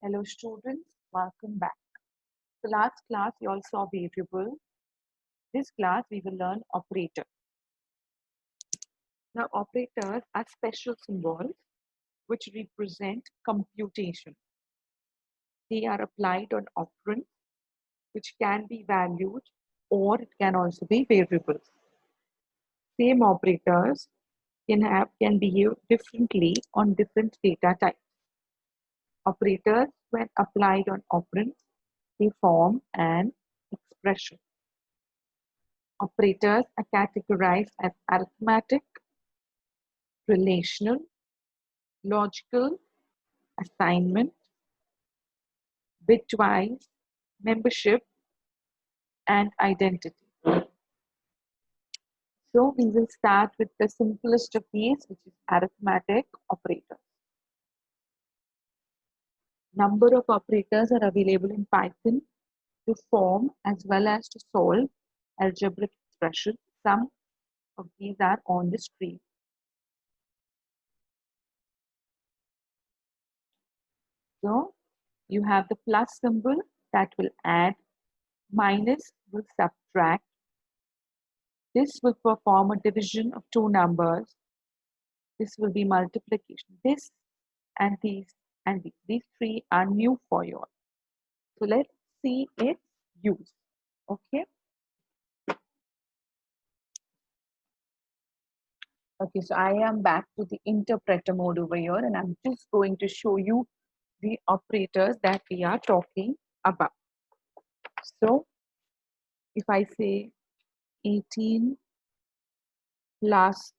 Hello students, welcome back. The last class you all saw variable. This class we will learn operator. Now operators are special symbols which represent computation. They are applied on operands which can be valued or it can also be variables. Same operators can behave differently on different data types. Operators when applied on operands they form an expression. Operators are categorized as arithmetic, relational, logical, assignment, bitwise, membership, and identity. So we will start with the simplest of these, which is arithmetic operators. Number of operators are available in Python to form as well as to solve algebraic expressions. Some of these are on the screen. So you have the plus symbol that will add, minus will subtract. This will perform a division of two numbers. This will be multiplication. This and these and these. These three are new for you all. So let's see its use. Okay. Okay, so I am back to the interpreter mode over here and I'm just going to show you the operators that we are talking about. So if I say 18 plus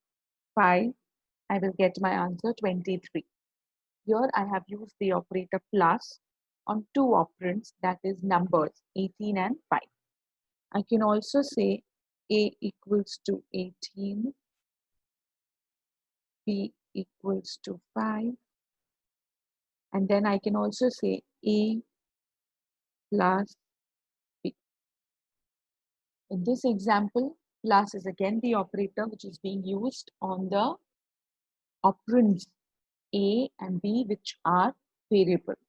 5, I will get my answer 23. Here I have used the operator plus on two operands, that is numbers 18 and 5. I can also say A equals to 18, B equals to 5, and then I can also say A plus B. In this example, plus is again the operator which is being used on the operands A and B, which are variables.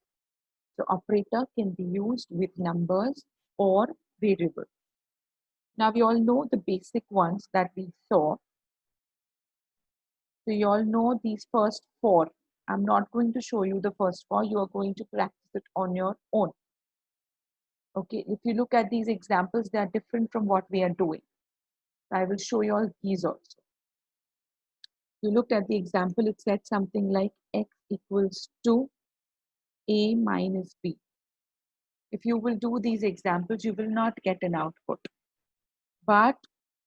So operator can be used with numbers or variables. Now we all know the basic ones that we saw. So you all know these first four. I'm not going to show you the first four. You are going to practice it on your own. Okay, if you look at these examples, they are different from what we are doing. I will show you all these also. You looked at the example, it said something like x equals to a minus b. If you will do these examples, you will not get an output. But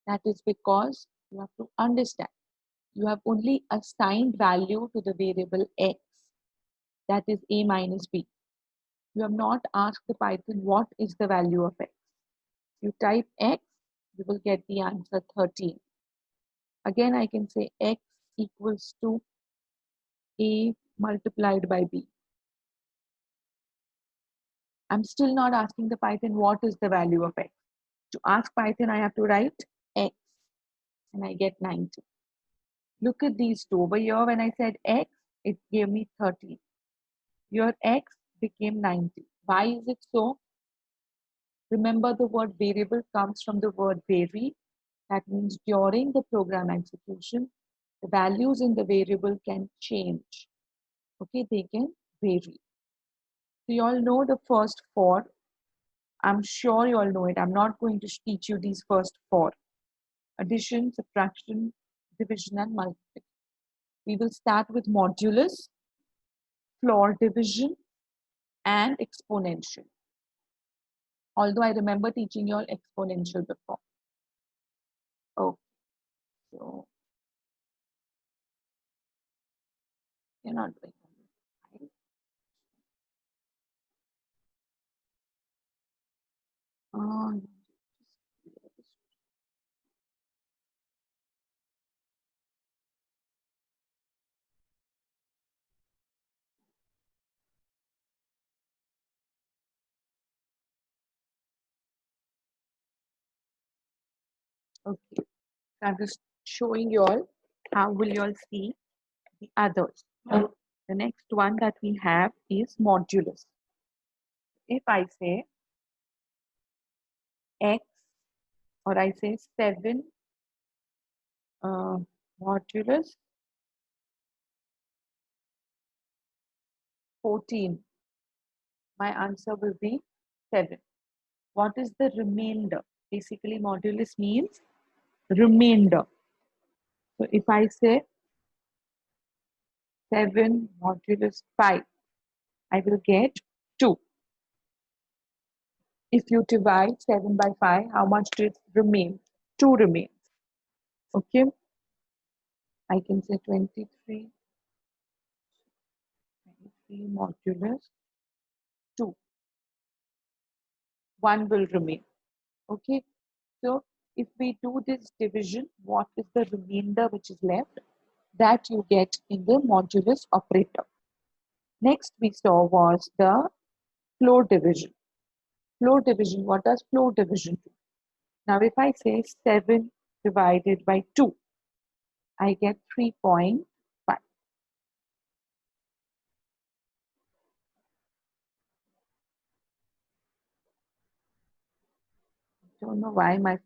that is because you have to understand. You have only assigned value to the variable x, that is a minus b. You have not asked the Python what is the value of x. You type x, you will get the answer 13. Again, I can say x equals to a multiplied by b. I'm still not asking the Python what is the value of x. To ask Python, I have to write x and I get 90. Look at these two. Over here, when I said x, it gave me 13. Your x became 90. Why is it so? Remember, the word variable comes from the word vary. That means during the program execution, the values in the variable can change. Okay, they can vary. So you all know the first four. I'm sure you all know it. I'm not going to teach you these first four. Addition, subtraction, division, and multiplication. We will start with modulus, floor division, and exponential. Although I remember teaching you all exponential before. Okay, so you're not doing it. Um, okay, I'm just showing you all how will you all see the others. The next one that we have is modulus. If I say x, or I say 7 modulus 14, my answer will be 7. What is the remainder? Basically, modulus means remainder. So if I say 7 modulus 5, I will get 2. If you divide 7 by 5, how much does remain? 2 remains. Okay. I can say 23 modulus 2. 1 will remain. Okay. So if we do this division, what is the remainder which is left? That you get in the modulus operator. Next we saw was the floor division. Floor division, what does floor division do? Now if I say 7 divided by 2, I get 3.5. Don't know why my,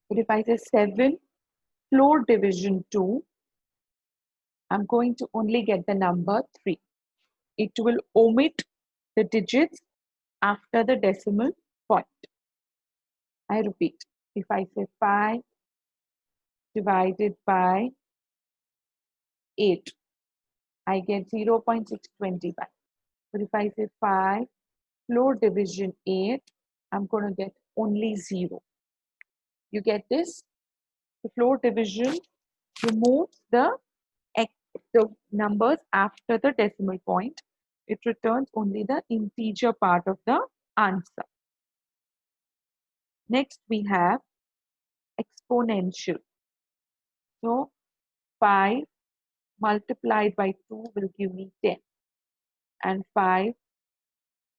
but if I say 7 floor division 2, I'm going to only get the number 3. It will omit the digits after the decimal point. I repeat, if I say 5 divided by 8, I get 0.625. But if I say 5 floor division 8, I'm going to get only 0. You get this? The floor division removes the numbers after the decimal point. It returns only the integer part of the answer. Next, we have exponential. So 5 multiplied by 2 will give me 10. And 5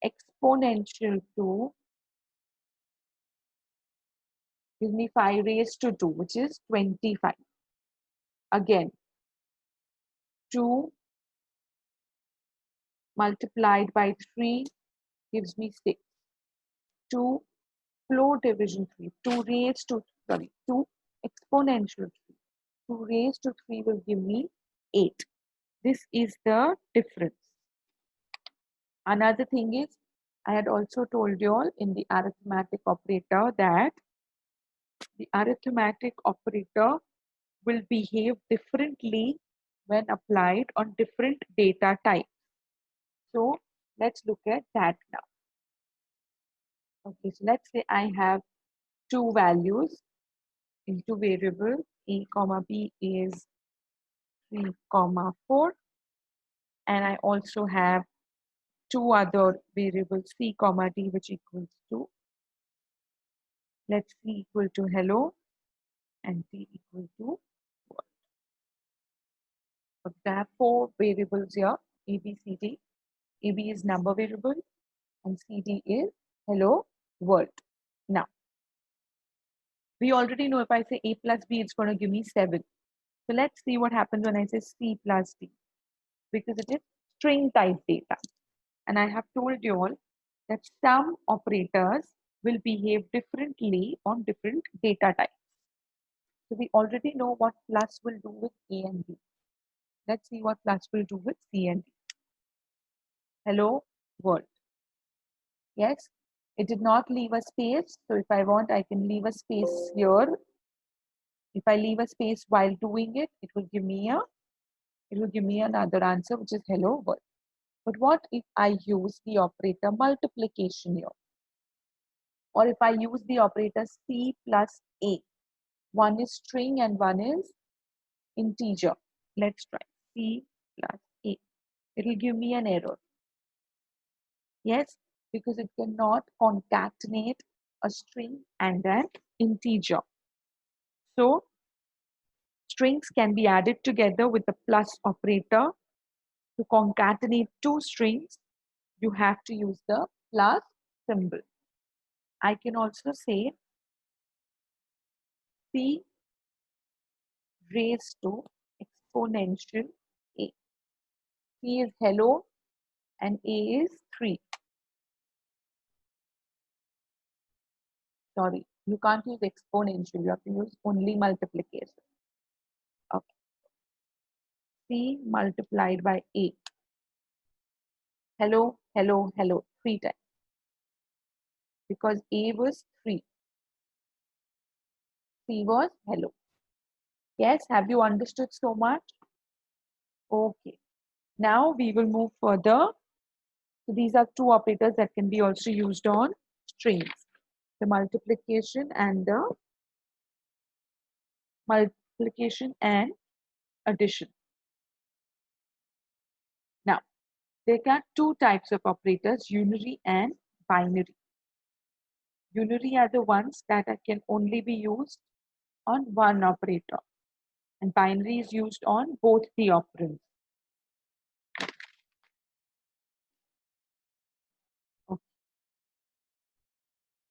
exponential 2 gives me 5 raised to 2, which is 25. Again, 2 multiplied by 3 gives me 6. 2 floor division 3, 2 raised to, 2 exponential 3. 2 raised to 3 will give me 8. This is the difference. Another thing is, I had also told you all in the arithmetic operator that the arithmetic operator will behave differently when applied on different data types. So let's look at that now. Okay, so let's say I have two values in two variables, a comma b is 3 comma 4, and I also have two other variables c comma d which equals to, let's c equal to hello and d equal to what. So I have four variables here, a b c d. A b is number variable and c d is hello world. Now we already know if I say a plus b, it's going to give me 7. So let's see what happens when I say c plus d, because it is string type data. And I have told you all that some operators will behave differently on different data types. So we already know what plus will do with A and B. Let's see what plus will do with C and D. Hello world. Yes, it did not leave a space. So if I want, I can leave a space here. If I leave a space while doing it, it will give me another answer, which is hello world. But what if I use the operator multiplication here? Or if I use the operator C plus A? One is string and one is integer. Let's try C plus A. It will give me an error. Yes, because it cannot concatenate a string and an integer. So strings can be added together with the plus operator. To concatenate two strings, you have to use the plus symbol. I can also say C raised to exponential A. C is hello and A is 3. Sorry, you can't use exponential. You have to use only multiplication. Okay. C multiplied by A. Hello, hello, hello, 3 times. Because A was 3. C was hello. Yes, have you understood so much? Okay. Now we will move further. So these are two operators that can be also used on strings. The multiplication and addition. Now, there are two types of operators, unary and binary. Unary are the ones that can only be used on one operator, and binary is used on both the operands.